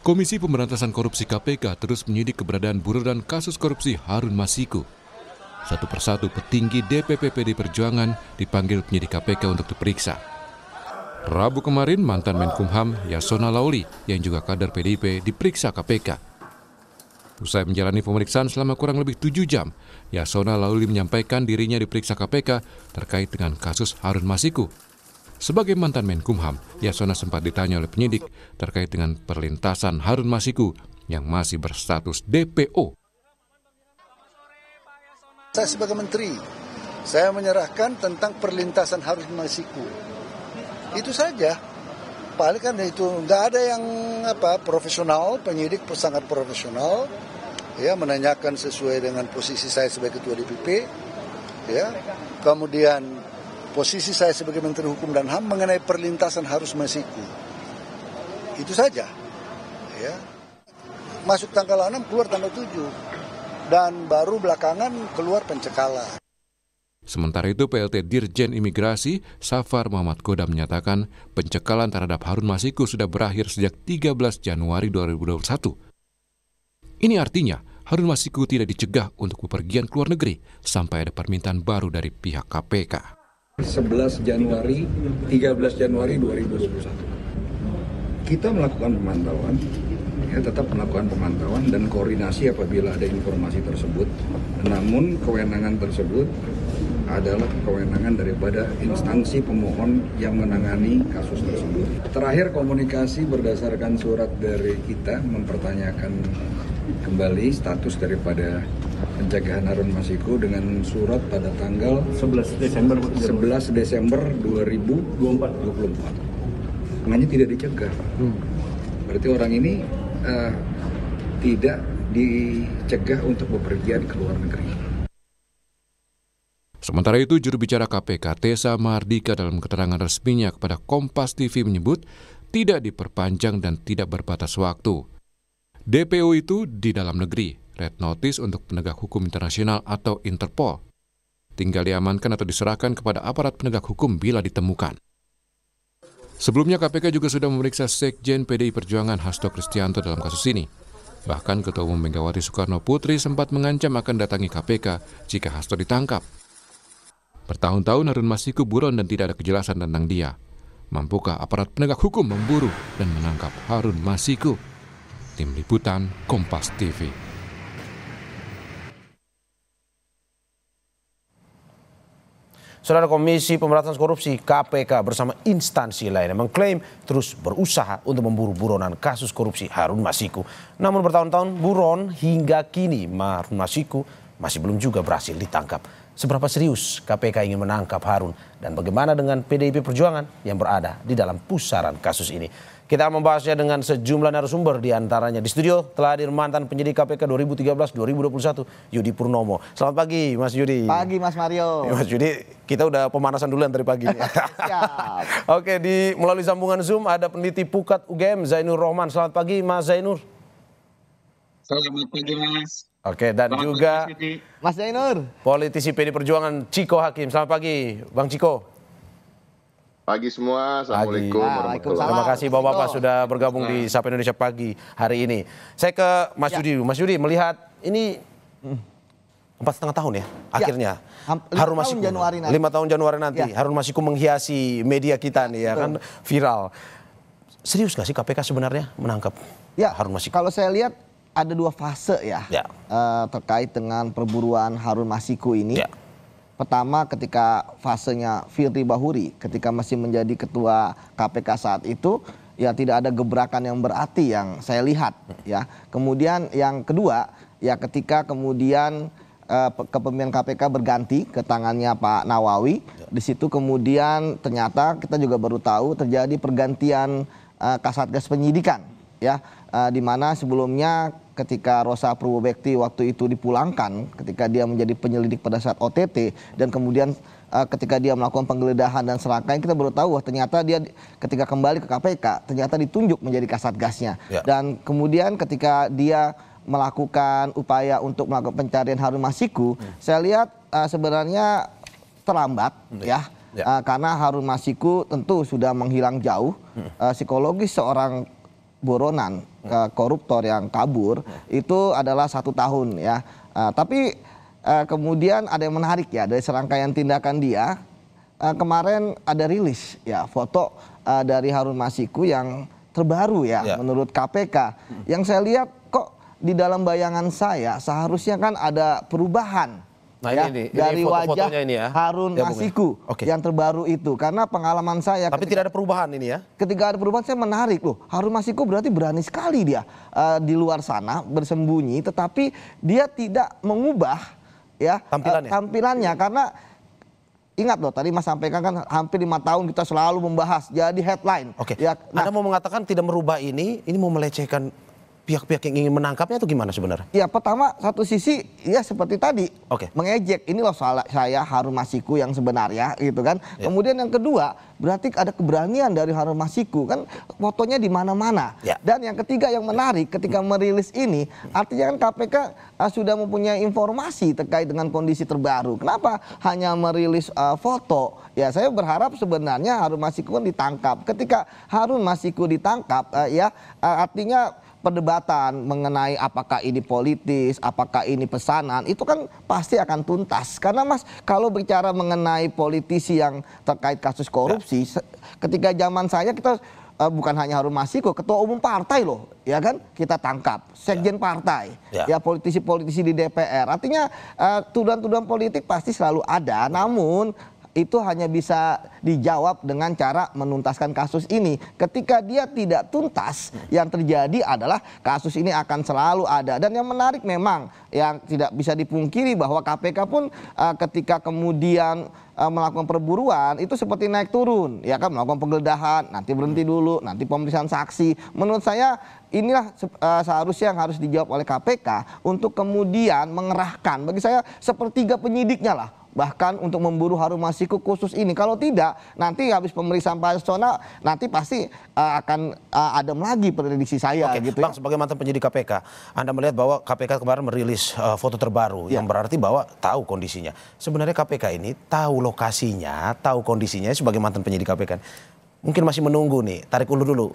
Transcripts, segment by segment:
Komisi Pemberantasan Korupsi KPK terus menyidik keberadaan buronan kasus korupsi Harun Masiku. Satu persatu petinggi DPP PD Perjuangan dipanggil penyidik KPK untuk diperiksa. Rabu kemarin mantan Menkumham Yasona Lauli yang juga kader PDIP diperiksa KPK. Usai menjalani pemeriksaan selama kurang lebih 7 jam, Yasona Lauli menyampaikan dirinya diperiksa KPK terkait dengan kasus Harun Masiku. Sebagai mantan Menkumham, Yasona sempat ditanya oleh penyidik terkait dengan perlintasan Harun Masiku yang masih berstatus DPO. Saya sebagai menteri, saya menyerahkan tentang perlintasan Harun Masiku. Itu saja. Paling kan itu nggak ada yang profesional, penyidik sangat profesional, ya menanyakan sesuai dengan posisi saya sebagai ketua DPP, ya. Kemudian posisi saya sebagai Menteri Hukum dan HAM mengenai perlintasan Harun Masiku. Itu saja. Ya. Masuk tanggal 6, keluar tanggal 7. Dan baru belakangan keluar pencekalan. Sementara itu PLT Dirjen Imigrasi Safar Muhammad Goda menyatakan pencekalan terhadap Harun Masiku sudah berakhir sejak 13 Januari 2021. Ini artinya Harun Masiku tidak dicegah untuk bepergian ke luar negeri sampai ada permintaan baru dari pihak KPK. 11 Januari, 13 Januari 2021. Kita melakukan pemantauan, tetap melakukan pemantauan dan koordinasi apabila ada informasi tersebut. Namun kewenangan tersebut adalah kewenangan daripada instansi pemohon yang menangani kasus tersebut. Terakhir komunikasi berdasarkan surat dari kita mempertanyakan kembali status daripada pencegahan Harun Masiku dengan surat pada tanggal 11 Desember 2024. Hanya tidak dicegah. Berarti orang ini tidak dicegah untuk bepergian ke luar negeri. Sementara itu, juru bicara KPK Tessa Mahardika dalam keterangan resminya kepada Kompas TV menyebut tidak diperpanjang dan tidak berbatas waktu. DPO itu di dalam negeri, red notice untuk penegak hukum internasional atau Interpol. Tinggal diamankan atau diserahkan kepada aparat penegak hukum bila ditemukan. Sebelumnya KPK juga sudah memeriksa Sekjen PDI Perjuangan Hasto Kristianto dalam kasus ini. Bahkan Ketua Umum Megawati Soekarno Putri sempat mengancam akan datangi KPK jika Hasto ditangkap. Bertahun-tahun Harun Masiku buron dan tidak ada kejelasan tentang dia. Mampukah aparat penegak hukum memburu dan menangkap Harun Masiku? Tim Liputan Kompas TV. Saudara, Komisi Pemberantasan Korupsi KPK bersama instansi lainnya mengklaim terus berusaha untuk memburu buronan kasus korupsi Harun Masiku. Namun bertahun-tahun buron hingga kini Harun Masiku masih belum juga berhasil ditangkap. Seberapa serius KPK ingin menangkap Harun dan bagaimana dengan PDIP Perjuangan yang berada di dalam pusaran kasus ini? Kita membahasnya dengan sejumlah narasumber, di antaranya di studio telah hadir mantan penyidik KPK 2013-2021 Yudi Purnomo. Selamat pagi Mas Yudi. Pagi Mas Mario. Mas Yudi, kita udah pemanasan duluan dari pagi. Siap. Oke, melalui sambungan Zoom ada peneliti Pukat UGM Zainur Rohman. Selamat pagi Mas Zainur. Selamat pagi Mas. Oke, dan selamat juga Mas Zainur, politisi PD Perjuangan Ciko Hakim. Selamat pagi Bang Ciko. Pagi semua, Assalamualaikum warahmatullahi wabarakatuh. Terima kasih Bapak-Bapak sudah bergabung di Sapa Indonesia Pagi hari ini. Saya ke Mas Yudi. Mas Yudi, melihat ini 4,5 tahun ya akhirnya. 5 tahun Januari nanti. Ya. Harun Masiku menghiasi media kita nih ya. Betul. Kan viral. Serius gak sih KPK sebenarnya menangkap Harun Masiku? Kalau saya lihat ada 2 fase ya. Terkait dengan perburuan Harun Masiku ini. Ya. Pertama ketika fasenya Firly Bahuri ketika masih menjadi ketua KPK saat itu, ya tidak ada gebrakan yang berarti yang saya lihat ya. Kemudian yang kedua ya ketika kemudian kepemimpinan KPK berganti ke tangannya Pak Nawawi, di situ kemudian ternyata kita juga baru tahu terjadi pergantian Kasatgas Penyidikan ya, di mana sebelumnya ketika Rosa Purwobekti waktu itu dipulangkan ketika dia menjadi penyelidik pada saat OTT dan kemudian ketika dia melakukan penggeledahan dan serangkaian kita baru tahu bahwa ternyata dia ketika kembali ke KPK ternyata ditunjuk menjadi Kasatgasnya. Dan kemudian ketika dia melakukan upaya untuk melakukan pencarian Harun Masiku, saya lihat sebenarnya terlambat karena Harun Masiku tentu sudah menghilang jauh. Psikologis seorang buronan koruptor yang kabur itu adalah 1 tahun ya. Tapi kemudian ada yang menarik ya dari serangkaian tindakan dia. Kemarin ada rilis ya foto dari Harun Masiku yang terbaru ya menurut KPK. Yang saya lihat kok di dalam bayangan saya seharusnya kan ada perubahan. Nah, ya, ini dari wajah ini ya. Harun Masiku yang terbaru itu, karena pengalaman saya. Tapi tidak ada perubahan ini ya? Ketika ada perubahan saya menarik loh. Harun Masiku berarti berani sekali dia di luar sana bersembunyi, tetapi dia tidak mengubah ya tampilannya karena ingat loh tadi Mas sampaikan kan hampir 5 tahun kita selalu membahas jadi headline. Ya, Anda mau mengatakan tidak merubah ini mau melecehkan pihak-pihak yang ingin menangkapnya atau gimana sebenarnya? Ya pertama satu sisi ya seperti tadi mengejek ini loh soal saya Harun Masiku yang sebenarnya gitu kan. Kemudian yang kedua berarti ada keberanian dari Harun Masiku kan fotonya di mana-mana. Dan yang ketiga yang menarik ketika merilis ini artinya kan KPK sudah mempunyai informasi terkait dengan kondisi terbaru. Kenapa hanya merilis foto? Ya saya berharap sebenarnya Harun Masiku kan ditangkap. Ketika Harun Masiku ditangkap artinya perdebatan mengenai apakah ini politis, apakah ini pesanan, itu kan pasti akan tuntas. Karena Mas, kalau bicara mengenai politisi yang terkait kasus korupsi, ketika zaman saya kita bukan hanya Harun Masiku, ketua umum partai loh, ya kan kita tangkap, sekjen partai, ya politisi-politisi di DPR. Artinya tuduhan-tuduhan politik pasti selalu ada, namun itu hanya bisa dijawab dengan cara menuntaskan kasus ini. Ketika dia tidak tuntas, yang terjadi adalah kasus ini akan selalu ada. Dan yang menarik memang yang tidak bisa dipungkiri bahwa KPK pun ketika kemudian melakukan perburuan itu seperti naik turun, ya kan, melakukan penggeledahan, nanti berhenti dulu, nanti pemeriksaan saksi. Menurut saya inilah seharusnya yang harus dijawab oleh KPK untuk kemudian mengerahkan, bagi saya sepertiga penyidiknya lah, bahkan untuk memburu Harun Masiku khusus ini. Kalau tidak, nanti habis pemeriksaan Pak Yasona, nanti pasti akan adem lagi prediksi saya. Gitu Bang, sebagai mantan penyidik KPK, Anda melihat bahwa KPK kemarin merilis foto terbaru yang berarti bahwa tahu kondisinya. Sebenarnya KPK ini tahu lokasinya, tahu kondisinya sebagai mantan penyidik KPK. Mungkin masih menunggu nih, tarik ulur dulu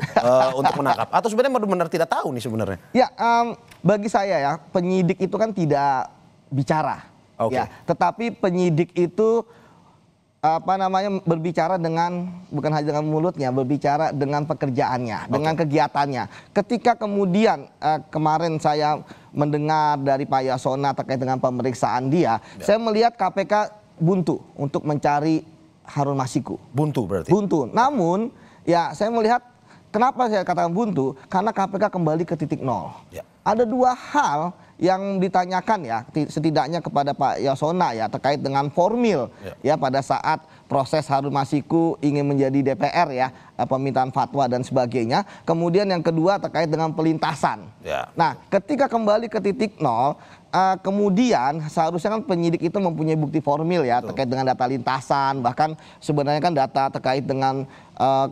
untuk menangkap. Atau sebenarnya benar-benar tidak tahu nih sebenarnya? Ya, bagi saya ya, penyidik itu kan tidak bicara. Ya, tetapi penyidik itu berbicara dengan bukan hanya dengan mulutnya, berbicara dengan pekerjaannya, dengan kegiatannya. Ketika kemudian kemarin saya mendengar dari Pak Yasona terkait dengan pemeriksaan dia, saya melihat KPK buntu untuk mencari Harun Masiku. Buntu berarti? Buntu. Namun ya saya melihat kenapa saya katakan buntu, karena KPK kembali ke titik nol. Ada 2 hal yang ditanyakan ya setidaknya kepada Pak Yasona ya terkait dengan formil ya pada saat proses Harun Masiku ingin menjadi DPR ya, permintaan fatwa dan sebagainya. Kemudian yang kedua terkait dengan pelintasan. Nah, ketika kembali ke titik nol, kemudian seharusnya kan penyidik itu mempunyai bukti formil ya terkait dengan data lintasan, bahkan sebenarnya kan data terkait dengan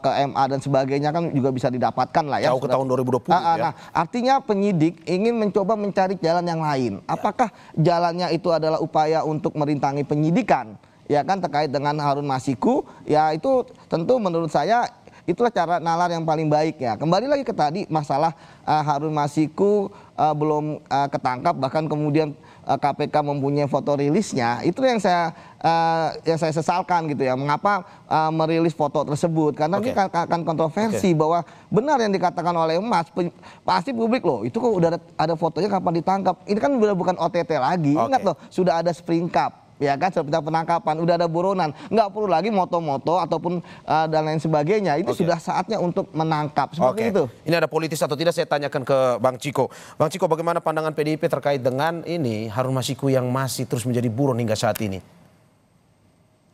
ke MA dan sebagainya kan juga bisa didapatkan lah ya. Jauh ke tahun 2020 ya. Nah, artinya penyidik ingin mencoba mencari jalan yang lain. Apakah jalannya itu adalah upaya untuk merintangi penyidikan? Ya kan terkait dengan Harun Masiku, ya itu tentu menurut saya itulah cara nalar yang paling baik ya. Kembali lagi ke tadi masalah Harun Masiku belum ketangkap, bahkan kemudian KPK mempunyai foto rilisnya. Itu yang saya sesalkan gitu ya. Mengapa merilis foto tersebut? Karena ini akan kontroversi bahwa benar yang dikatakan oleh Mas, pasti publik loh. Itu kok udah ada fotonya kapan ditangkap? Ini kan udah bukan OTT lagi. Ingat loh, sudah ada springkap. Ya kan, seperti penangkapan, udah ada buronan, nggak perlu lagi moto-moto ataupun dan lain sebagainya. Itu sudah saatnya untuk menangkap seperti itu. Ini ada politis atau tidak, saya tanyakan ke Bang Ciko. Bang Ciko, bagaimana pandangan PDIP terkait dengan ini Harun Masiku yang masih terus menjadi buron hingga saat ini?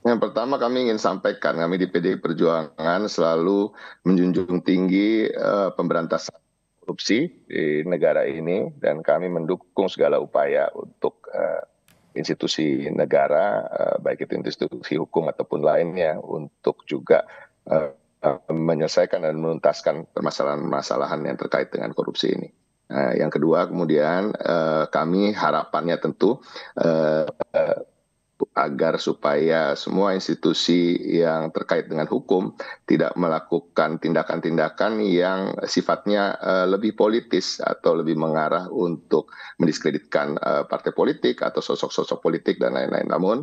Yang pertama kami ingin sampaikan, kami di PDI Perjuangan selalu menjunjung tinggi pemberantasan korupsi di negara ini, dan kami mendukung segala upaya untuk institusi negara, baik itu institusi hukum ataupun lainnya, untuk juga menyelesaikan dan menuntaskan permasalahan-permasalahan yang terkait dengan korupsi ini. Yang kedua kemudian kami harapannya tentu agar supaya semua institusi yang terkait dengan hukum tidak melakukan tindakan-tindakan yang sifatnya lebih politis atau lebih mengarah untuk mendiskreditkan partai politik atau sosok-sosok politik dan lain-lain. Namun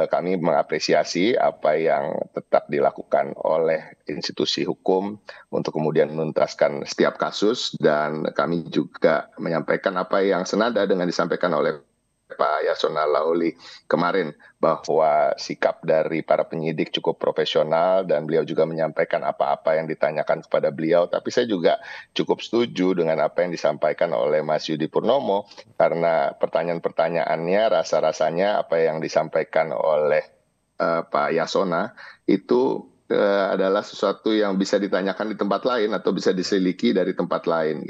kami mengapresiasi apa yang tetap dilakukan oleh institusi hukum untuk kemudian menuntaskan setiap kasus, dan kami juga menyampaikan apa yang senada dengan disampaikan oleh Pak Yasona Lawli kemarin, bahwa sikap dari para penyidik cukup profesional dan beliau juga menyampaikan apa-apa yang ditanyakan kepada beliau. Tapi saya juga cukup setuju dengan apa yang disampaikan oleh Mas Yudi Purnomo, karena pertanyaan-pertanyaannya rasa-rasanya apa yang disampaikan oleh Pak Yasona itu adalah sesuatu yang bisa ditanyakan di tempat lain atau bisa diselidiki dari tempat lain.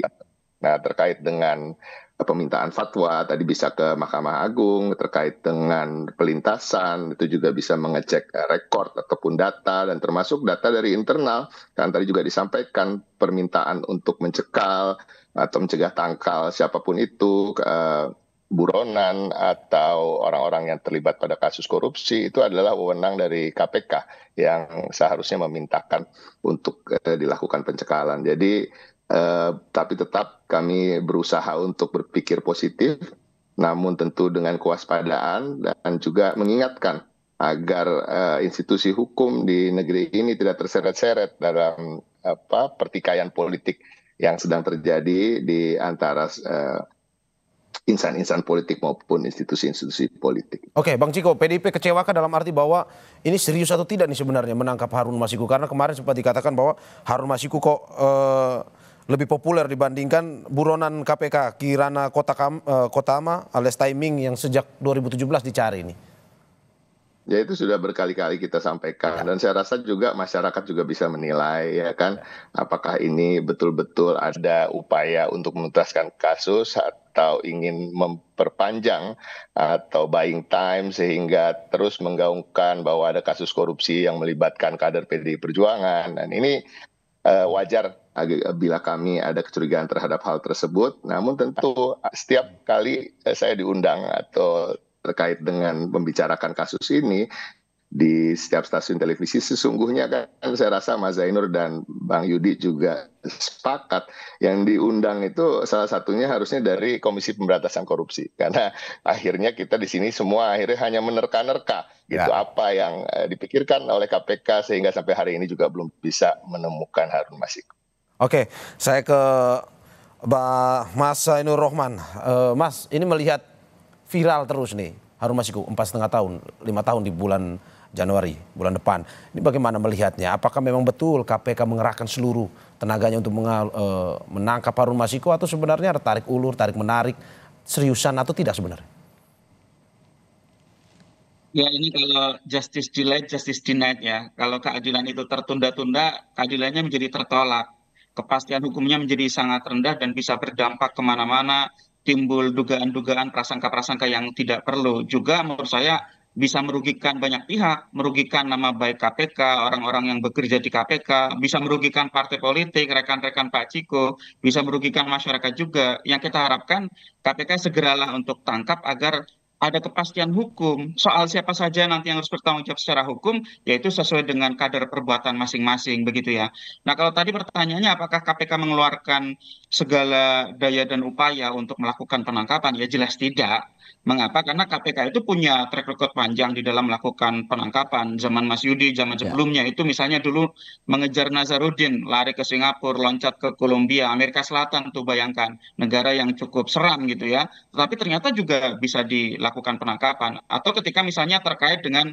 Nah, terkait dengan permintaan fatwa tadi bisa ke Mahkamah Agung, terkait dengan pelintasan itu juga bisa mengecek rekor ataupun data, dan termasuk data dari internal. Kan tadi juga disampaikan permintaan untuk mencekal atau mencegah tangkal siapapun itu, buronan atau orang-orang yang terlibat pada kasus korupsi, itu adalah wewenang dari KPK yang seharusnya memintakan untuk dilakukan pencekalan. Jadi tapi tetap kami berusaha untuk berpikir positif, namun tentu dengan kewaspadaan dan juga mengingatkan agar institusi hukum di negeri ini tidak terseret-seret dalam pertikaian politik yang sedang terjadi di antara insan-insan politik maupun institusi-institusi politik. Oke, Bang Ciko, PDIP kecewakan dalam arti bahwa ini serius atau tidak nih sebenarnya menangkap Harun Masiku? Karena kemarin sempat dikatakan bahwa Harun Masiku kok lebih populer dibandingkan buronan KPK Kirana Kotama alias Timing yang sejak 2017 dicari ini. Ya, itu sudah berkali-kali kita sampaikan, dan saya rasa juga masyarakat juga bisa menilai, ya kan, apakah ini betul-betul ada upaya untuk menuntaskan kasus atau ingin memperpanjang atau buying time sehingga terus menggaungkan bahwa ada kasus korupsi yang melibatkan kader PDI Perjuangan. Dan ini wajar bila kami ada kecurigaan terhadap hal tersebut. Namun tentu setiap kali saya diundang atau terkait dengan membicarakan kasus ini di setiap stasiun televisi, sesungguhnya kan saya rasa Mas Zainur dan Bang Yudi juga sepakat yang diundang itu salah satunya harusnya dari Komisi Pemberantasan Korupsi, karena akhirnya kita di sini semua akhirnya hanya menerka-nerka gitu apa yang dipikirkan oleh KPK, sehingga sampai hari ini juga belum bisa menemukan Harun Masiku. Oke, saya ke Mas Zainur Rohman. Mas, ini melihat viral terus nih Harun Masiku 4,5 tahun, 5 tahun di bulan Januari, bulan depan. Ini bagaimana melihatnya? Apakah memang betul KPK mengerahkan seluruh tenaganya untuk menangkap Harun Masiku, atau sebenarnya ada tarik ulur, tarik menarik, seriusan atau tidak sebenarnya? Ya, ini kalau justice delayed, justice denied ya. Kalau keadilan itu tertunda-tunda, keadilannya menjadi tertolak. Kepastian hukumnya menjadi sangat rendah dan bisa berdampak kemana-mana, timbul dugaan-dugaan, prasangka-prasangka yang tidak perlu. Juga menurut saya bisa merugikan banyak pihak, merugikan nama baik KPK, orang-orang yang bekerja di KPK, bisa merugikan partai politik, rekan-rekan Pak Ciko, bisa merugikan masyarakat juga. Yang kita harapkan KPK segeralah untuk tangkap agar ada kepastian hukum soal siapa saja nanti yang harus bertanggung jawab secara hukum, yaitu sesuai dengan kadar perbuatan masing-masing, begitu ya. Nah, kalau tadi pertanyaannya apakah KPK mengeluarkan segala daya dan upaya untuk melakukan penangkapan, ya jelas tidak. Mengapa? Karena KPK itu punya track record panjang di dalam melakukan penangkapan. Zaman Mas Yudi, zaman sebelumnya itu misalnya dulu mengejar Nazarudin, lari ke Singapura, loncat ke Kolombia, Amerika Selatan tuh, bayangkan, negara yang cukup seram gitu ya. Tetapi ternyata juga bisa dilakukan penangkapan. Atau ketika misalnya terkait dengan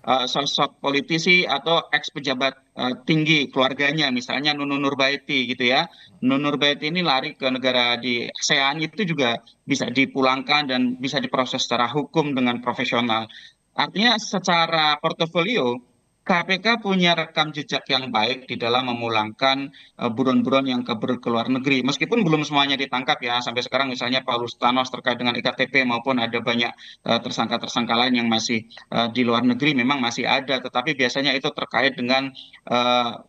sosok politisi atau eks pejabat tinggi keluarganya, misalnya Nunun Nurbaiti gitu ya. Nunun Nurbaiti ini lari ke negara di ASEAN, itu juga bisa dipulangkan dan bisa diproses secara hukum dengan profesional. Artinya secara portofolio KPK punya rekam jejak yang baik di dalam memulangkan buron-buron yang kabur ke luar negeri. Meskipun belum semuanya ditangkap ya, sampai sekarang misalnya Paulus Thanos terkait dengan iktp maupun ada banyak tersangka-tersangka lain yang masih di luar negeri memang masih ada. Tetapi biasanya itu terkait dengan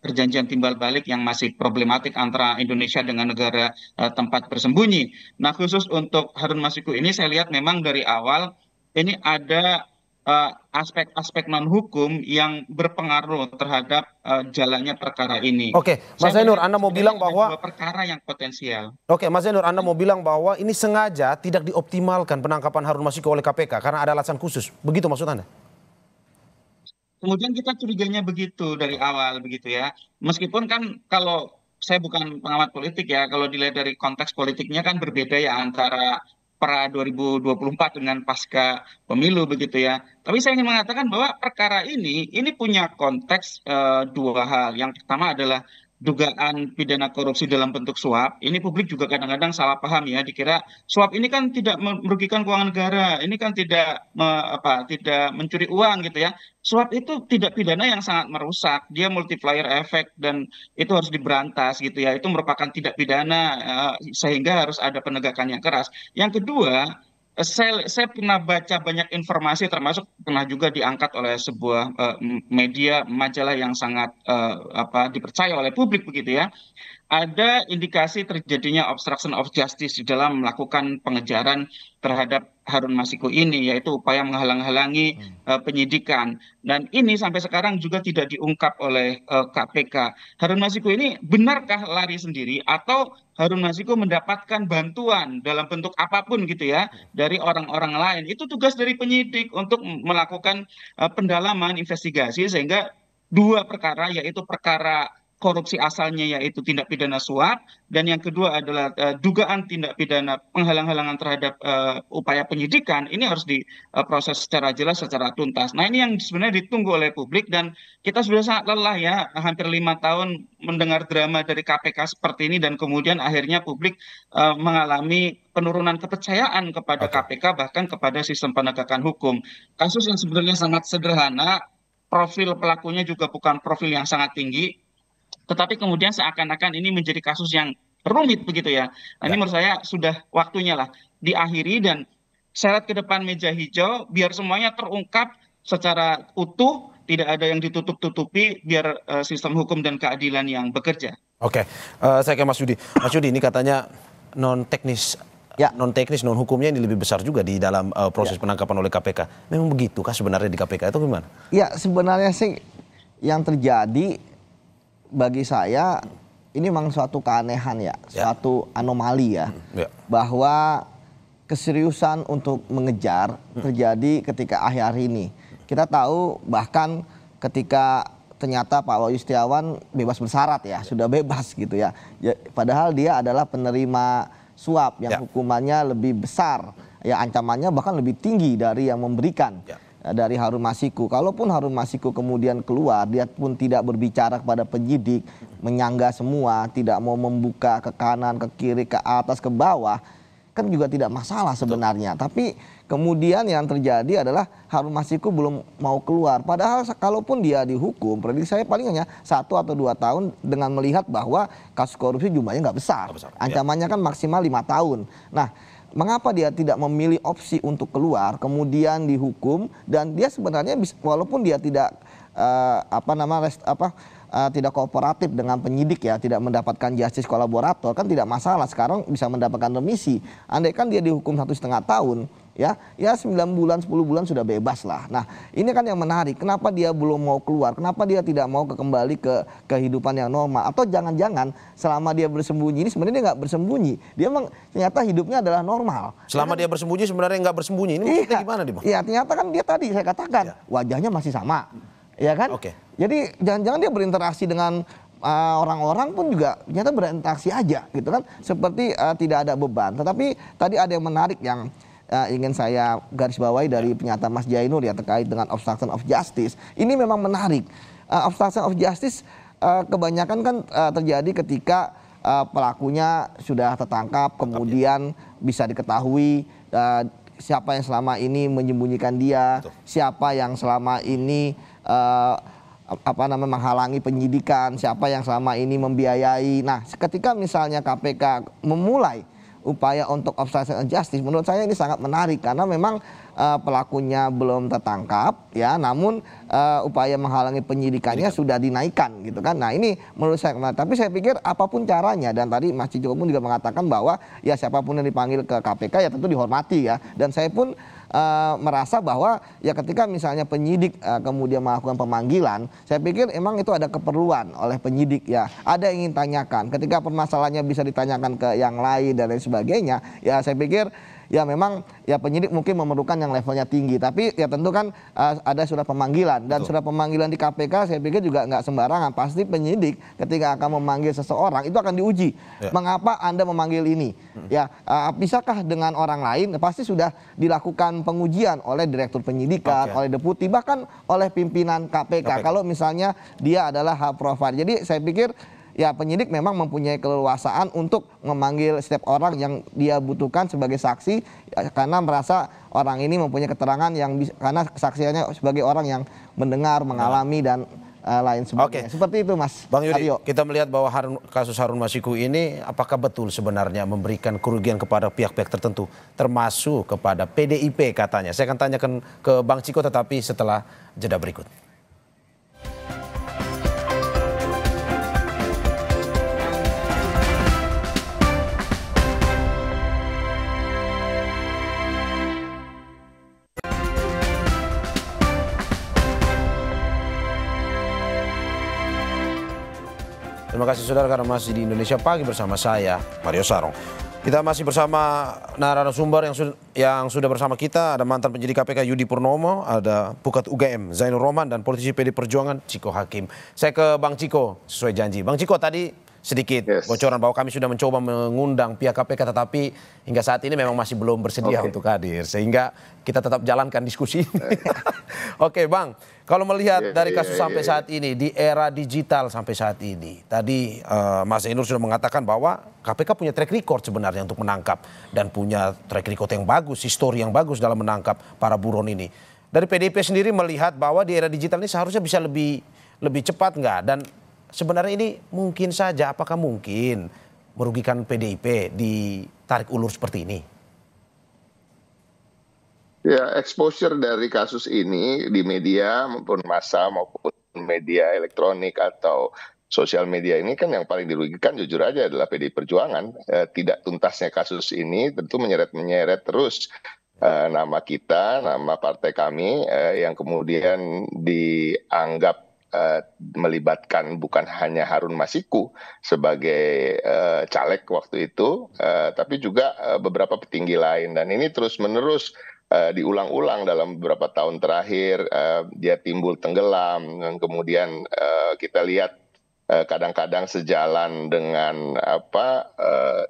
perjanjian timbal balik yang masih problematik antara Indonesia dengan negara tempat bersembunyi. Nah, khusus untuk Harun Masiku ini saya lihat memang dari awal ini ada aspek-aspek non-hukum yang berpengaruh terhadap jalannya perkara ini. Oke, Mas Saya Zainur, melihat Anda mau sebenarnya bilang ada bahwa dua perkara yang potensial. Oke, Mas Zainur, Anda mau bilang bahwa ini sengaja tidak dioptimalkan penangkapan Harun Masiku oleh KPK karena ada alasan khusus. Begitu maksud Anda? Kemudian kita curiganya begitu dari awal begitu ya. Meskipun kan kalau saya bukan pengamat politik ya, kalau dilihat dari konteks politiknya kan berbeda ya antara pra 2024 dengan pasca pemilu begitu ya. Tapi saya ingin mengatakan bahwa perkara ini punya konteks dua hal. Yang pertama adalah dugaan pidana korupsi dalam bentuk suap. Ini publik juga kadang-kadang salah paham ya, dikira suap ini kan tidak merugikan keuangan negara, ini kan tidak mencuri uang gitu ya. Suap itu tidak pidana yang sangat merusak, dia multiplier effect dan itu harus diberantas gitu ya. Itu merupakan tidak pidana sehingga harus ada penegakan yang keras. Yang kedua, saya pernah baca banyak informasi termasuk pernah juga diangkat oleh sebuah media majalah yang sangat dipercaya oleh publik begitu ya. Ada indikasi terjadinya obstruction of justice di dalam melakukan pengejaran terhadap Harun Masiku ini, yaitu upaya menghalang-halangi penyidikan. Dan ini sampai sekarang juga tidak diungkap oleh KPK. Harun Masiku ini benarkah lari sendiri atau Harun Masiku mendapatkan bantuan dalam bentuk apapun gitu ya dari orang-orang lain? Itu tugas dari penyidik untuk melakukan pendalaman investigasi sehingga dua perkara, yaitu perkara korupsi asalnya yaitu tindak pidana suap dan yang kedua adalah dugaan tindak pidana penghalang-halangan terhadap upaya penyidikan, ini harus diproses secara jelas, secara tuntas. Nah ini yang sebenarnya ditunggu oleh publik dan kita sudah sangat lelah ya, hampir 5 tahun mendengar drama dari KPK seperti ini dan kemudian akhirnya publik mengalami penurunan kepercayaan kepada KPK bahkan kepada sistem penegakan hukum. Kasus yang sebenarnya sangat sederhana, profil pelakunya juga bukan profil yang sangat tinggi, tetapi kemudian seakan-akan ini menjadi kasus yang rumit begitu ya. Nah, ini menurut saya sudah waktunya lah diakhiri dan seret ke depan meja hijau biar semuanya terungkap secara utuh, tidak ada yang ditutup-tutupi, biar sistem hukum dan keadilan yang bekerja. Oke, saya ke Mas Yudi. Mas Yudi, ini katanya non teknis, non hukumnya ini lebih besar juga di dalam proses penangkapan oleh KPK. Memang begitukah sebenarnya di KPK itu gimana? Ya sebenarnya sih yang terjadi bagi saya ini memang suatu keanehan ya, suatu anomali ya, bahwa keseriusan untuk mengejar terjadi ketika akhir ini. Kita tahu bahkan ketika ternyata Pak Wahyu Setiawan bebas bersyarat ya, sudah bebas gitu ya. Padahal dia adalah penerima suap yang hukumannya lebih besar, ya ancamannya bahkan lebih tinggi dari yang memberikan. Dari Harun Masiku. Kalaupun Harun Masiku kemudian keluar, dia pun tidak berbicara kepada penyidik, menyangga semua, tidak mau membuka ke kanan, ke kiri, ke atas, ke bawah, kan juga tidak masalah sebenarnya. Tapi kemudian yang terjadi adalah Harun Masiku belum mau keluar. Padahal kalaupun dia dihukum, prediksi saya paling hanya 1 atau 2 tahun dengan melihat bahwa kasus korupsi jumlahnya nggak besar. Ancamannya kan maksimal 5 tahun. Nah, mengapa dia tidak memilih opsi untuk keluar, kemudian dihukum dan dia sebenarnya walaupun dia tidak tidak kooperatif dengan penyidik ya, tidak mendapatkan justice kolaborator kan tidak masalah, sekarang bisa mendapatkan remisi. Andai kan dia dihukum 1,5 tahun ya 9 bulan 10 bulan sudah bebas lah. Nah ini kan yang menarik, kenapa dia belum mau keluar, kenapa dia tidak mau kembali ke kehidupan yang normal, atau jangan-jangan selama dia bersembunyi ini sebenarnya dia nggak bersembunyi, dia memang ternyata hidupnya adalah normal. Selama dia bersembunyi sebenarnya nggak bersembunyi, ini maksudnya gimana nih Bang? Iya ternyata kan dia tadi saya katakan wajahnya masih sama, ya kan? Jadi jangan-jangan dia berinteraksi dengan orang-orang pun juga ternyata berinteraksi aja gitu kan, seperti tidak ada beban. Tetapi tadi ada yang menarik yang ingin saya garis bawahi dari pernyataan Mas Zainur ya terkait dengan obstruction of justice. Ini memang menarik. Obstruction of justice kebanyakan kan terjadi ketika pelakunya sudah tertangkap, kemudian bisa diketahui siapa yang selama ini menyembunyikan dia, siapa yang selama ini menghalangi penyidikan, siapa yang selama ini membiayai. Nah, ketika misalnya KPK memulai upaya untuk obstruction of justice, menurut saya ini sangat menarik karena memang pelakunya belum tertangkap ya, namun upaya menghalangi penyidikannya sudah dinaikkan gitu kan. Nah ini menurut saya, tapi saya pikir apapun caranya, dan tadi Mas Cijo pun juga mengatakan bahwa ya siapapun yang dipanggil ke KPK ya tentu dihormati ya, dan saya pun merasa bahwa ya ketika misalnya penyidik kemudian melakukan pemanggilan, saya pikir emang itu ada keperluan oleh penyidik ya. Ada yang ingin tanyakan. Ketika permasalahannya bisa ditanyakan ke yang lain dan lain sebagainya, ya saya pikir ya memang ya penyidik mungkin memerlukan yang levelnya tinggi, tapi ya tentu kan ada surat pemanggilan, dan surat pemanggilan di KPK saya pikir juga nggak sembarangan. Pasti penyidik ketika akan memanggil seseorang itu akan diuji. Mengapa Anda memanggil ini? Ya bisakah dengan orang lain? Pasti sudah dilakukan pengujian oleh direktur penyidikan, oleh deputi, bahkan oleh pimpinan KPK. Kalau misalnya dia adalah high profile. Jadi saya pikir ya penyidik memang mempunyai keleluasaan untuk memanggil setiap orang yang dia butuhkan sebagai saksi ya, karena merasa orang ini mempunyai keterangan yang karena kesaksiannya sebagai orang yang mendengar, mengalami dan lain sebagainya. Seperti itu Mas Bang Yudi, Aryo. kita melihat bahwa kasus Harun Masiku ini apakah betul sebenarnya memberikan kerugian kepada pihak-pihak tertentu, termasuk kepada PDIP katanya. Saya akan tanyakan ke Bang Ciko tetapi setelah jeda berikut. Terima kasih saudara karena masih di Indonesia Pagi bersama saya, Mario Sarong. Kita masih bersama narasumber yang sudah bersama kita. Ada mantan penyidik KPK Yudi Purnomo, ada Pukat UGM Zainur Rohman, dan politisi PD Perjuangan Ciko Hakim. Saya ke Bang Ciko sesuai janji. Bang Ciko, tadi sedikit bocoran bahwa kami sudah mencoba mengundang pihak KPK, tetapi hingga saat ini memang masih belum bersedia untuk hadir. Sehingga kita tetap jalankan diskusi. Oke Bang, kalau melihat dari kasus sampai saat ini, di era digital sampai saat ini, tadi Mas Zainur sudah mengatakan bahwa KPK punya track record sebenarnya untuk menangkap, dan punya track record yang bagus, histori yang bagus dalam menangkap para buron ini. Dari PDIP sendiri melihat bahwa di era digital ini seharusnya bisa lebih cepat nggak? Dan sebenarnya ini mungkin saja, apakah mungkin merugikan PDIP ditarik ulur seperti ini? Ya, exposure dari kasus ini di media maupun massa maupun media elektronik atau sosial media ini kan yang paling dirugikan jujur aja adalah PDI Perjuangan. Tidak tuntasnya kasus ini tentu menyeret terus nama kita, nama partai kami yang kemudian dianggap melibatkan bukan hanya Harun Masiku sebagai caleg waktu itu, tapi juga beberapa petinggi lain, dan ini terus-menerus diulang-ulang dalam beberapa tahun terakhir. Dia timbul tenggelam, dan kemudian kita lihat kadang-kadang sejalan dengan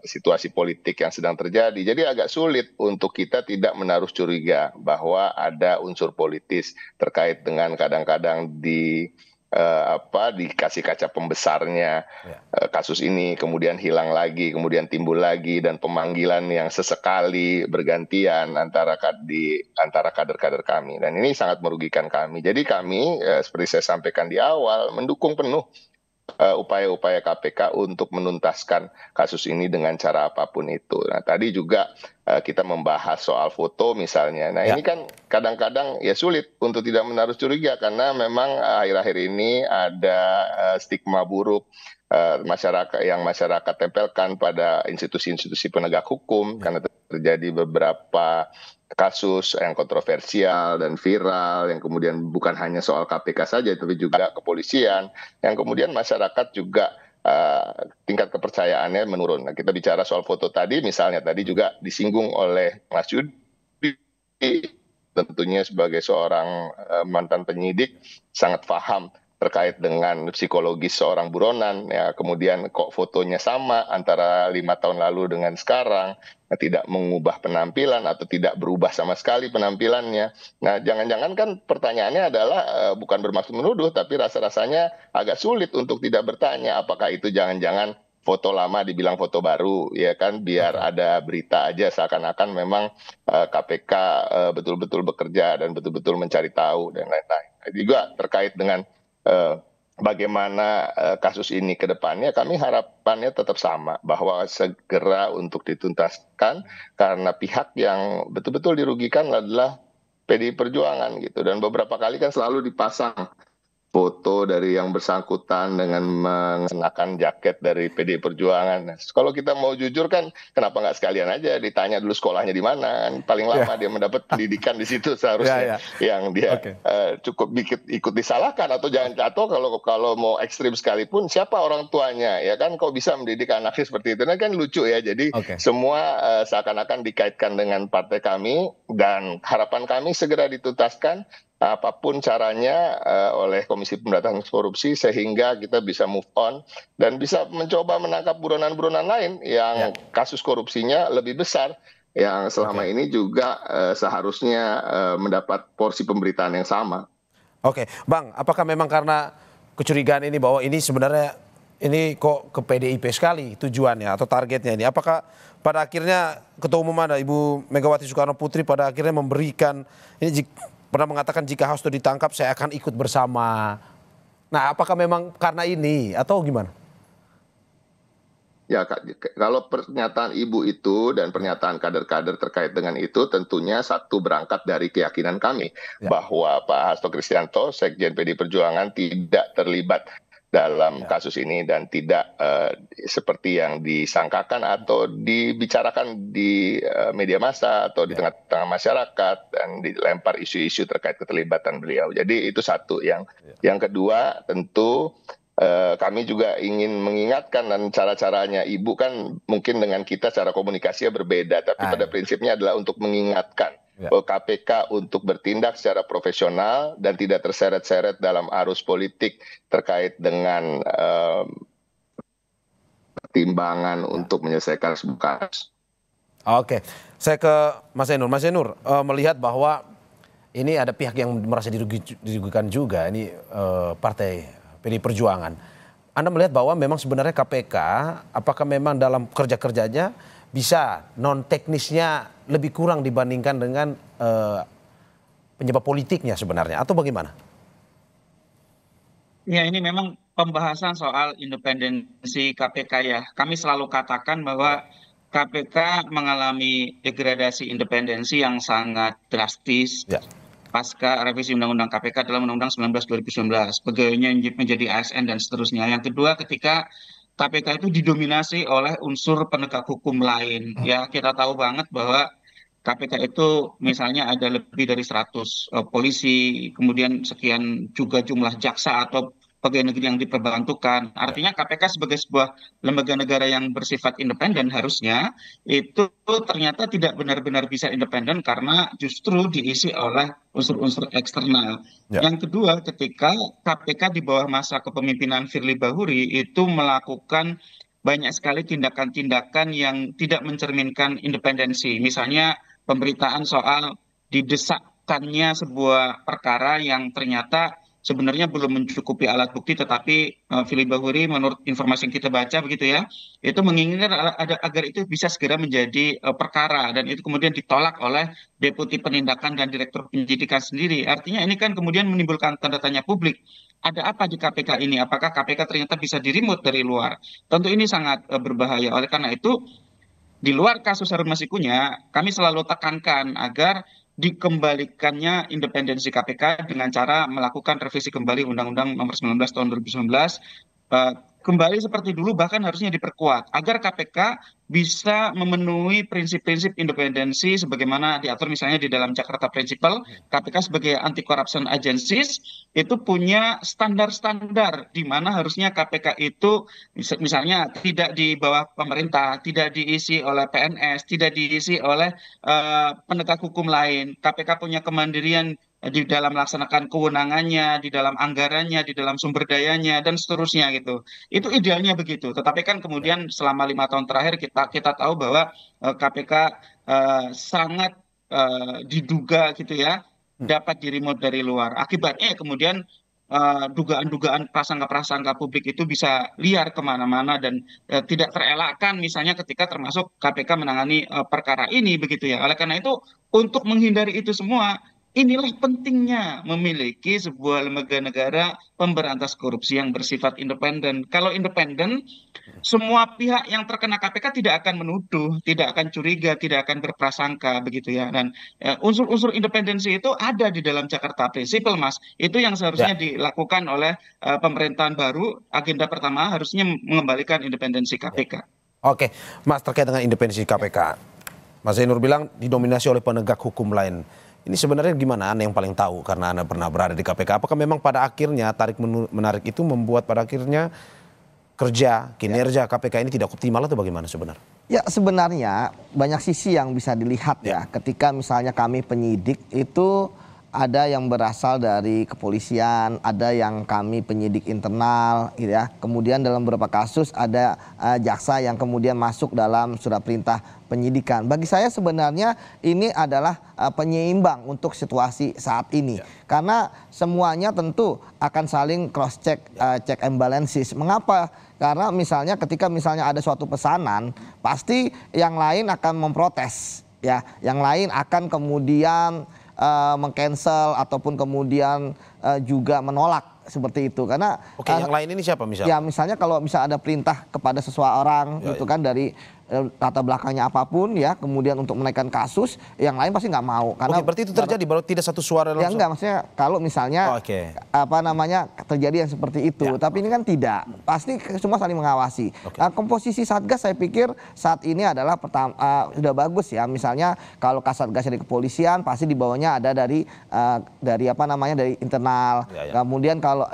situasi politik yang sedang terjadi. Jadi agak sulit untuk kita tidak menaruh curiga bahwa ada unsur politis terkait dengan kadang-kadang dikasih kaca pembesarnya kasus ini, kemudian hilang lagi, kemudian timbul lagi, dan pemanggilan yang sesekali bergantian antara kader-kader kami, dan ini sangat merugikan kami. Jadi kami seperti saya sampaikan di awal mendukung penuh upaya-upaya KPK untuk menuntaskan kasus ini dengan cara apapun itu. Nah, tadi juga kita membahas soal foto misalnya. Nah, ini kan kadang-kadang ya sulit untuk tidak menaruh curiga, karena memang akhir-akhir ini ada stigma buruk masyarakat tempelkan pada institusi-institusi penegak hukum, karena terjadi beberapa kasus yang kontroversial dan viral, yang kemudian bukan hanya soal KPK saja, tapi juga kepolisian, yang kemudian masyarakat juga tingkat kepercayaannya menurun. Nah, kita bicara soal foto tadi, misalnya tadi juga disinggung oleh Mas Yudi, tentunya sebagai seorang mantan penyidik sangat paham terkait dengan psikologis seorang buronan, ya, kemudian kok fotonya sama antara 5 tahun lalu dengan sekarang, tidak mengubah penampilan atau tidak berubah sama sekali penampilannya. Nah, jangan-jangan kan pertanyaannya adalah bukan bermaksud menuduh, tapi rasa-rasanya agak sulit untuk tidak bertanya apakah itu jangan-jangan foto lama dibilang foto baru, ya kan, biar ada berita aja seakan-akan memang KPK betul-betul bekerja dan betul-betul mencari tahu dan lain-lain. Juga terkait dengan bagaimana kasus ini ke depannya, kami harapannya tetap sama, bahwa segera untuk dituntaskan, karena pihak yang betul-betul dirugikan adalah PDI Perjuangan gitu. Dan beberapa kali kan selalu dipasang foto dari yang bersangkutan dengan mengenakan jaket dari PDI Perjuangan. Nah, kalau kita mau jujur kan, kenapa nggak sekalian aja ditanya dulu sekolahnya di mana? Kan paling lama dia mendapat pendidikan di situ seharusnya. Yang dia cukup ikut disalahkan atau jangan kalau mau ekstrim sekalipun siapa orang tuanya ya kan? Kok bisa mendidik anaknya seperti itu? Nah, kan lucu ya. Jadi semua seakan-akan dikaitkan dengan partai kami dan harapan kami segera dituntaskan apapun caranya oleh Komisi Pemberantasan Korupsi sehingga kita bisa move on dan bisa mencoba menangkap buronan-buronan lain yang kasus korupsinya lebih besar yang selama ini juga seharusnya mendapat porsi pemberitaan yang sama. Oke, Bang, apakah memang karena kecurigaan ini bahwa ini sebenarnya ini kok ke PDIP sekali tujuannya atau targetnya ini? Apakah pada akhirnya Ketua Umum Anda, Ibu Megawati Soekarno Putri pada akhirnya memberikan ini pernah mengatakan jika Hasto ditangkap saya akan ikut bersama. Nah, apakah memang karena ini atau gimana? Ya, kalau pernyataan Ibu itu dan pernyataan kader-kader terkait dengan itu tentunya satu berangkat dari keyakinan kami bahwa Pak Hasto Kristianto, Sekjen PDI Perjuangan tidak terlibat dalam kasus ini dan tidak seperti yang disangkakan atau dibicarakan di media massa atau di tengah-tengah masyarakat dan dilempar isu-isu terkait keterlibatan beliau. Jadi itu satu. Yang kedua tentu kami juga ingin mengingatkan dan cara-caranya Ibu kan mungkin dengan kita cara komunikasinya berbeda, tapi pada prinsipnya adalah untuk mengingatkan bahwa KPK untuk bertindak secara profesional dan tidak terseret-seret dalam arus politik terkait dengan pertimbangan untuk menyelesaikan sebuah kasus. Oke, saya ke Mas Zainur. Mas Zainur melihat bahwa ini ada pihak yang merasa dirugikan juga, ini partai PDI Perjuangan. Anda melihat bahwa memang sebenarnya KPK, apakah memang dalam kerja-kerjanya bisa non teknisnya lebih kurang dibandingkan dengan penyebab politiknya sebenarnya atau bagaimana? Ya, ini memang pembahasan soal independensi KPK ya. Kami selalu katakan bahwa KPK mengalami degradasi independensi yang sangat drastis pasca revisi Undang-Undang KPK dalam Undang-Undang 19 2019. Pegawainya menjadi ASN dan seterusnya. Yang kedua, ketika KPK itu didominasi oleh unsur penegak hukum lain. Ya, kita tahu banget bahwa KPK itu misalnya ada lebih dari 100 polisi, kemudian sekian juga jumlah jaksa atau pegawai negeri yang diperbantukan. Artinya KPK sebagai sebuah lembaga negara yang bersifat independen harusnya itu ternyata tidak benar-benar bisa independen karena justru diisi oleh unsur-unsur eksternal. Yang kedua, ketika KPK di bawah masa kepemimpinan Firly Bahuri itu melakukan banyak sekali tindakan-tindakan yang tidak mencerminkan independensi. Misalnya pemberitaan soal didesakkannya sebuah perkara yang ternyata sebenarnya belum mencukupi alat bukti, tetapi Firly Bahuri menurut informasi yang kita baca begitu ya, itu menginginkan agar itu bisa segera menjadi perkara dan itu kemudian ditolak oleh Deputi Penindakan dan Direktur Penyidikan sendiri. Artinya ini kan kemudian menimbulkan tanda tanya publik. Ada apa di KPK ini? Apakah KPK ternyata bisa di-remote dari luar? Tentu ini sangat berbahaya. Oleh karena itu, di luar kasus Harun Masikunya, kami selalu tekankan agar dikembalikannya independensi KPK dengan cara melakukan revisi kembali Undang-Undang Nomor 19 Tahun 2019 kembali seperti dulu, bahkan harusnya diperkuat agar KPK bisa memenuhi prinsip-prinsip independensi sebagaimana diatur misalnya di dalam Jakarta Principle. KPK sebagai anti corruption agencies itu punya standar-standar di mana harusnya KPK itu misalnya tidak di bawah pemerintah, tidak diisi oleh PNS, tidak diisi oleh penegak hukum lain. KPK punya kemandirian di dalam melaksanakan kewenangannya, di dalam anggarannya, di dalam sumber dayanya, dan seterusnya gitu. Itu idealnya begitu. Tetapi kan kemudian selama 5 tahun terakhir kita tahu bahwa KPK sangat diduga gitu ya, dapat di-remote dari luar. Akibatnya kemudian dugaan-dugaan prasangka-prasangka publik itu bisa liar kemana-mana dan tidak terelakkan misalnya ketika termasuk KPK menangani perkara ini begitu ya. Oleh karena itu untuk menghindari itu semua, inilah pentingnya memiliki sebuah lembaga negara pemberantas korupsi yang bersifat independen. Kalau independen, semua pihak yang terkena KPK tidak akan menuduh, tidak akan curiga, tidak akan berprasangka begitu ya. Dan unsur-unsur independensi itu ada di dalam Jakarta Prinsipal, Mas. Itu yang seharusnya dilakukan oleh pemerintahan baru. Agenda pertama harusnya mengembalikan independensi KPK. Oke, Mas, terkait dengan independensi KPK, Mas Zainur bilang didominasi oleh penegak hukum lain. Ini sebenarnya gimana Anda yang paling tahu karena Anda pernah berada di KPK? Apakah memang pada akhirnya tarik-menarik itu membuat pada akhirnya kinerja KPK ini tidak optimal atau bagaimana sebenarnya? Ya sebenarnya banyak sisi yang bisa dilihat ya. Ketika misalnya kami penyidik itu ada yang berasal dari kepolisian, ada yang kami penyidik internal gitu ya. Kemudian dalam beberapa kasus ada jaksa yang kemudian masuk dalam surat perintah penyidikan. Bagi saya sebenarnya ini adalah penyeimbang untuk situasi saat ini. Karena semuanya tentu akan saling cross check, check and balances. Mengapa? Karena misalnya ketika misalnya ada suatu pesanan, pasti yang lain akan memprotes ya. Yang lain akan kemudian meng-cancel ataupun kemudian juga menolak seperti itu. Karena yang lain ini siapa misalnya? Ya misalnya kalau bisa ada perintah kepada seseorang gitu kan dari latar belakangnya apapun ya, kemudian untuk menaikkan kasus, yang lain pasti nggak mau. Karena berarti itu terjadi baru tidak satu suara langsung. Ya enggak, maksudnya kalau misalnya terjadi yang seperti itu, tapi ini kan tidak. Pasti semua saling mengawasi. Komposisi Satgas saya pikir saat ini adalah sudah bagus ya. Misalnya kalau Kasatgas dari kepolisian pasti di bawahnya ada dari internal. Kemudian kalau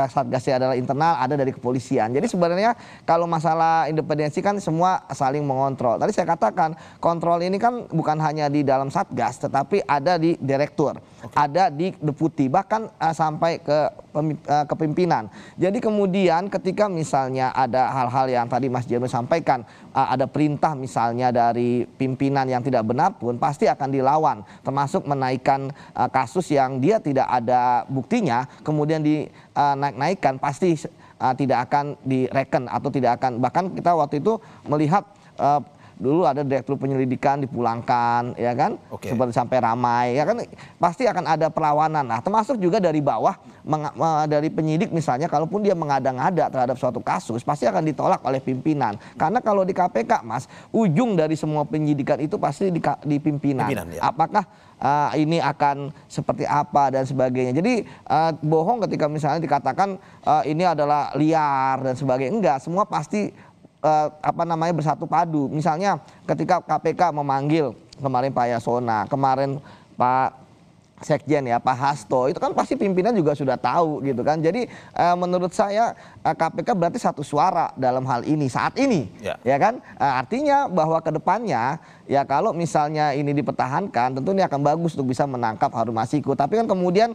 Satgasnya adalah internal, ada dari kepolisian. Jadi sebenarnya kalau masalah independensi kan semua saling mengontrol. Tadi saya katakan kontrol ini kan bukan hanya di dalam Satgas, tetapi ada di direktur, ada di deputi, bahkan sampai ke kepimpinan. Jadi kemudian ketika misalnya ada hal-hal yang tadi Mas Jeremy sampaikan, ada perintah misalnya dari pimpinan yang tidak benar pun pasti akan dilawan, termasuk menaikkan kasus yang dia tidak ada buktinya, kemudian naik-naikkan pasti tidak akan direken atau tidak akan, bahkan kita waktu itu melihat dulu ada direktur penyelidikan dipulangkan ya kan, seperti sampai ramai ya kan, pasti akan ada perlawanan. Nah termasuk juga dari bawah dari penyidik misalnya, kalaupun dia mengada-ngada terhadap suatu kasus pasti akan ditolak oleh pimpinan. Karena kalau di KPK Mas, ujung dari semua penyidikan itu pasti di pimpinan ya. Apakah ini akan seperti apa dan sebagainya. Jadi bohong ketika misalnya dikatakan ini adalah liar dan sebagainya. Enggak, semua pasti bersatu padu. Misalnya ketika KPK memanggil kemarin Pak Yasona, kemarin Pak Sekjen ya, Pak Hasto, itu kan pasti pimpinan juga sudah tahu gitu kan. Jadi menurut saya KPK berarti satu suara dalam hal ini saat ini ya kan. Artinya bahwa ke depannya ya kalau misalnya ini dipertahankan tentu ini akan bagus untuk bisa menangkap Harun Masiku. Tapi kan kemudian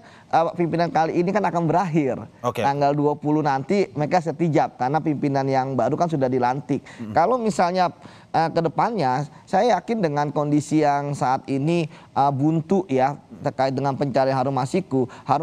pimpinan kali ini kan akan berakhir. Tanggal 20 nanti mereka setijab karena pimpinan yang baru kan sudah dilantik. Kalau misalnya ke depannya saya yakin dengan kondisi yang saat ini buntu ya terkait dengan pencarian Harun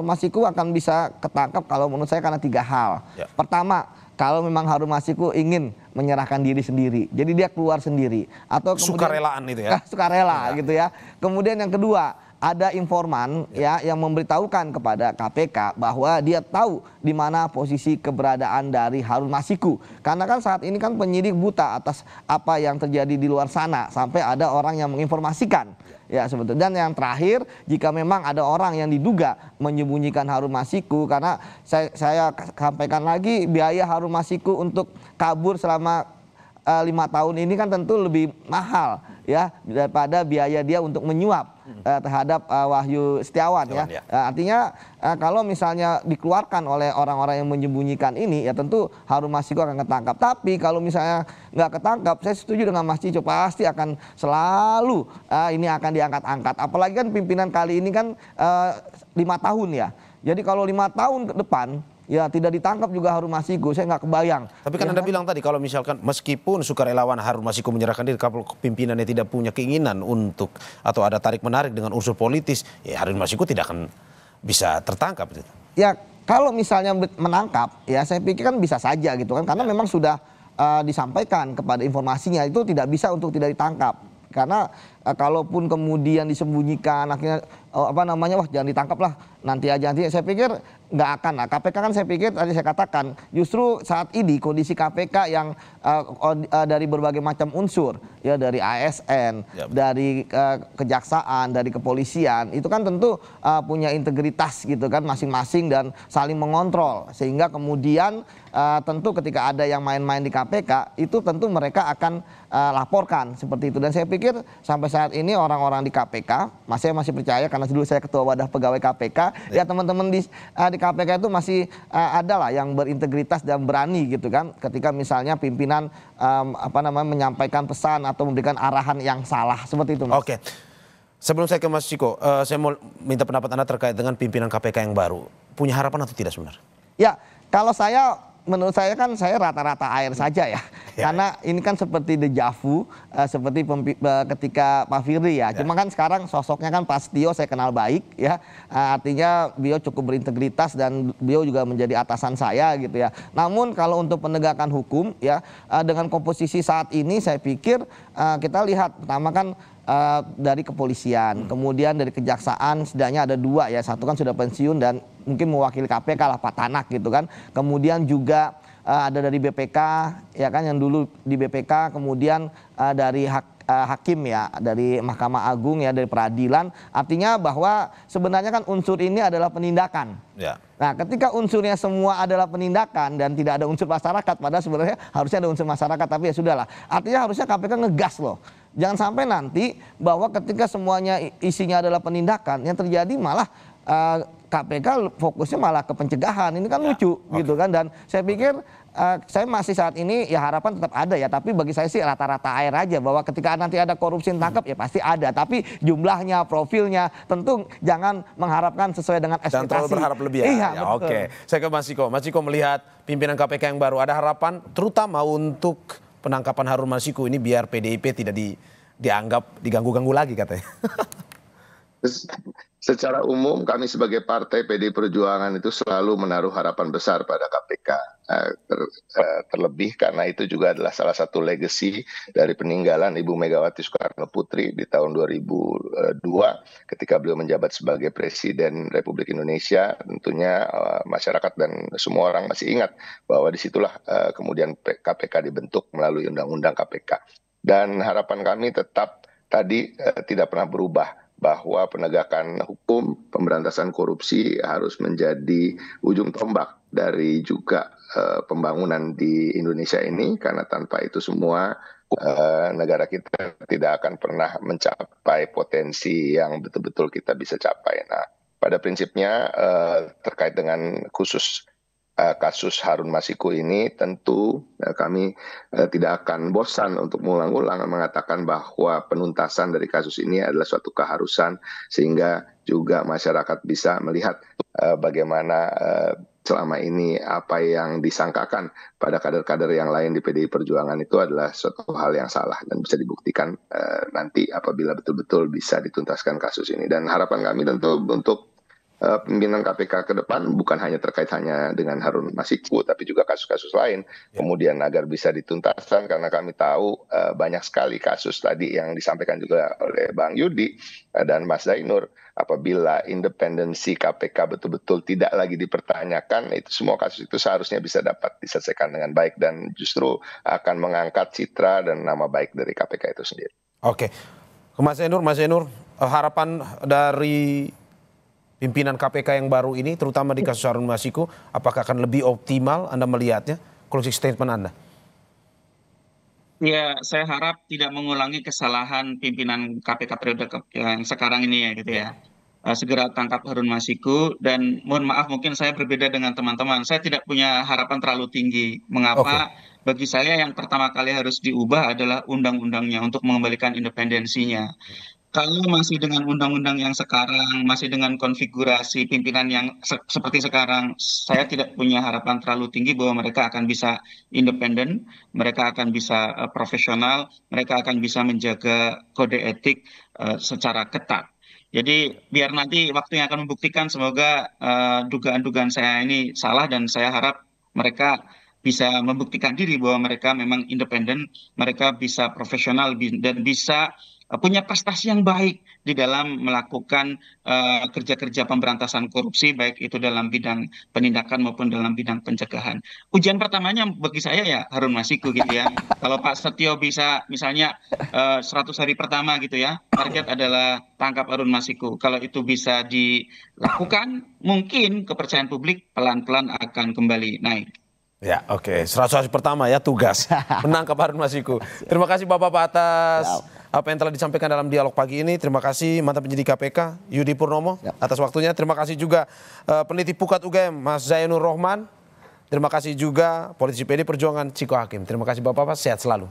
Masiku akan bisa ketangkap kalau menurut saya karena 3 hal. Pertama, kalau memang Harun Masiku ingin menyerahkan diri sendiri, jadi dia keluar sendiri, atau kemudian sukarelaan itu ya, sukarela gitu ya. Kemudian yang kedua, ada informan ya yang memberitahukan kepada KPK bahwa dia tahu di mana posisi keberadaan dari Harun Masiku. Karena kan saat ini kan penyidik buta atas apa yang terjadi di luar sana sampai ada orang yang menginformasikan. Ya sebetulnya. Dan yang terakhir, jika memang ada orang yang diduga menyembunyikan Harun Masiku, karena saya sampaikan lagi biaya Harun Masiku untuk kabur selama 5 tahun ini kan tentu lebih mahal ya daripada biaya dia untuk menyuap terhadap Wahyu Setiawan ya. Artinya kalau misalnya dikeluarkan oleh orang-orang yang menyembunyikan ini ya tentu Harun Masiku akan ketangkap. Tapi kalau misalnya nggak ketangkap, saya setuju dengan Mas Cico, pasti akan selalu ini akan diangkat-angkat. Apalagi kan pimpinan kali ini kan 5 tahun ya. Jadi kalau 5 tahun ke depan ya tidak ditangkap juga Harun Masiku, saya nggak kebayang. Tapi kan Anda bilang tadi kalau misalkan meskipun sukarelawan Harun Masiku menyerahkan diri, kalau pimpinannya tidak punya keinginan untuk atau ada tarik menarik dengan unsur politis, ya Harun Masiku tidak akan bisa tertangkap. Ya kalau misalnya menangkap, ya saya pikir kan bisa saja gitu kan, karena memang sudah disampaikan kepada informasinya itu tidak bisa untuk tidak ditangkap. Karena kalaupun kemudian disembunyikan akhirnya wah jangan ditangkap lah, nanti aja. Saya pikir nggak akan. Nah, KPK kan saya pikir tadi saya katakan justru saat ini kondisi KPK yang dari berbagai macam unsur, ya dari ASN, dari kejaksaan, dari kepolisian, itu kan tentu punya integritas gitu kan masing-masing dan saling mengontrol, sehingga kemudian tentu ketika ada yang main-main di KPK itu tentu mereka akan laporkan seperti itu. Dan saya pikir sampai saat ini orang-orang di KPK masih percaya, karena dulu saya ketua wadah pegawai KPK, ya teman-teman di KPK itu masih ada lah yang berintegritas dan berani gitu kan, ketika misalnya pimpinan menyampaikan pesan atau memberikan arahan yang salah seperti itu, Mas. Oke. Sebelum saya ke Mas Ciko, saya mau minta pendapat Anda terkait dengan pimpinan KPK yang baru. Punya harapan atau tidak sebenarnya? Ya, kalau menurut saya kan saya rata-rata air saja ya. Karena ini kan seperti dejavu, seperti ketika Pak Firly ya. Cuma kan sekarang sosoknya kan Pak Setio saya kenal baik ya. Artinya beliau cukup berintegritas dan beliau juga menjadi atasan saya gitu ya. Namun kalau untuk penegakan hukum ya, dengan komposisi saat ini saya pikir kita lihat pertama kan dari kepolisian, kemudian dari kejaksaan setidaknya ada 2 ya, satu kan sudah pensiun dan mungkin mewakili KPK lah, Pak Tanak gitu kan. Kemudian juga ada dari BPK ya kan, yang dulu di BPK, kemudian dari hakim ya, dari Mahkamah Agung ya, dari peradilan. Artinya bahwa sebenarnya kan unsur ini adalah penindakan. Ya. Nah, ketika unsurnya semua adalah penindakan dan tidak ada unsur masyarakat, padahal sebenarnya harusnya ada unsur masyarakat, tapi ya sudahlah. Artinya harusnya KPK ngegas loh. Jangan sampai nanti bahwa ketika semuanya isinya adalah penindakan, yang terjadi malah KPK fokusnya malah ke pencegahan. Ini kan lucu gitu kan. Dan saya pikir saya masih saat ini ya harapan tetap ada ya, tapi bagi saya sih rata-rata air aja, bahwa ketika nanti ada korupsi tangkap ya pasti ada, tapi jumlahnya, profilnya tentu jangan mengharapkan sesuai dengan ekspektasi. Jangan terlalu berharap lebih ya. Iya, betul. Oke. Saya ke Mas Ciko. Mas Ciko melihat pimpinan KPK yang baru, ada harapan terutama untuk penangkapan Harun Masiku ini biar PDIP tidak dianggap diganggu-ganggu lagi katanya. Secara umum kami sebagai partai PDI Perjuangan itu selalu menaruh harapan besar pada KPK. Terlebih karena itu juga adalah salah satu legacy dari peninggalan Ibu Megawati Soekarno Putri di tahun 2002 ketika beliau menjabat sebagai Presiden Republik Indonesia. Tentunya masyarakat dan semua orang masih ingat bahwa disitulah kemudian KPK dibentuk melalui Undang-Undang KPK. Dan harapan kami tetap tadi tidak pernah berubah, bahwa penegakan hukum, pemberantasan korupsi harus menjadi ujung tombak dari juga pembangunan di Indonesia ini, karena tanpa itu semua negara kita tidak akan pernah mencapai potensi yang betul-betul kita bisa capai. Nah, pada prinsipnya terkait dengan khusus kasus Harun Masiku ini tentu kami tidak akan bosan untuk mengulang-ulang mengatakan bahwa penuntasan dari kasus ini adalah suatu keharusan, sehingga juga masyarakat bisa melihat bagaimana selama ini apa yang disangkakan pada kader-kader yang lain di PDI Perjuangan itu adalah suatu hal yang salah dan bisa dibuktikan nanti apabila betul-betul bisa dituntaskan kasus ini. Dan harapan kami tentu untuk pimpinan KPK ke depan bukan hanya terkait hanya dengan Harun Masiku, tapi juga kasus-kasus lain. Kemudian agar bisa dituntaskan, karena kami tahu banyak sekali kasus tadi yang disampaikan juga oleh Bang Yudi dan Mas Zainur. Apabila independensi KPK betul-betul tidak lagi dipertanyakan, itu semua kasus itu seharusnya bisa dapat diselesaikan dengan baik dan justru akan mengangkat citra dan nama baik dari KPK itu sendiri. Oke, ke Mas Zainur, harapan dari pimpinan KPK yang baru ini, terutama di kasus Harun Masiku, apakah akan lebih optimal Anda melihatnya? Closing statement Anda. Ya, saya harap tidak mengulangi kesalahan pimpinan KPK periode yang sekarang ini ya gitu ya. Segera tangkap Harun Masiku, dan mohon maaf mungkin saya berbeda dengan teman-teman. Saya tidak punya harapan terlalu tinggi. Mengapa? Bagi saya yang pertama kali harus diubah adalah undang-undangnya untuk mengembalikan independensinya. Kalau masih dengan undang-undang yang sekarang, masih dengan konfigurasi pimpinan yang seperti sekarang, saya tidak punya harapan terlalu tinggi bahwa mereka akan bisa independen, mereka akan bisa profesional, mereka akan bisa menjaga kode etik secara ketat. Jadi biar nanti waktu yang akan membuktikan, semoga dugaan-dugaan saya ini salah, dan saya harap mereka bisa membuktikan diri bahwa mereka memang independen, mereka bisa profesional dan bisa punya prestasi yang baik di dalam melakukan kerja-kerja pemberantasan korupsi, baik itu dalam bidang penindakan maupun dalam bidang pencegahan. Ujian pertamanya bagi saya ya Harun Masiku gitu ya. Kalau Pak Setio bisa misalnya 100 hari pertama gitu ya, target adalah tangkap Harun Masiku. Kalau itu bisa dilakukan, mungkin kepercayaan publik pelan-pelan akan kembali naik. Ya, oke. 100 hari pertama ya tugas menangkap Harun Masiku. Terima kasih Bapak-Bapak atas apa yang telah disampaikan dalam dialog pagi ini. Terima kasih mantan penyidik KPK Yudi Purnomo atas waktunya. Terima kasih juga peneliti Pukat UGM Mas Zainur Rohman. Terima kasih juga politisi PD Perjuangan Ciko Hakim. Terima kasih Bapak-Bapak, sehat selalu.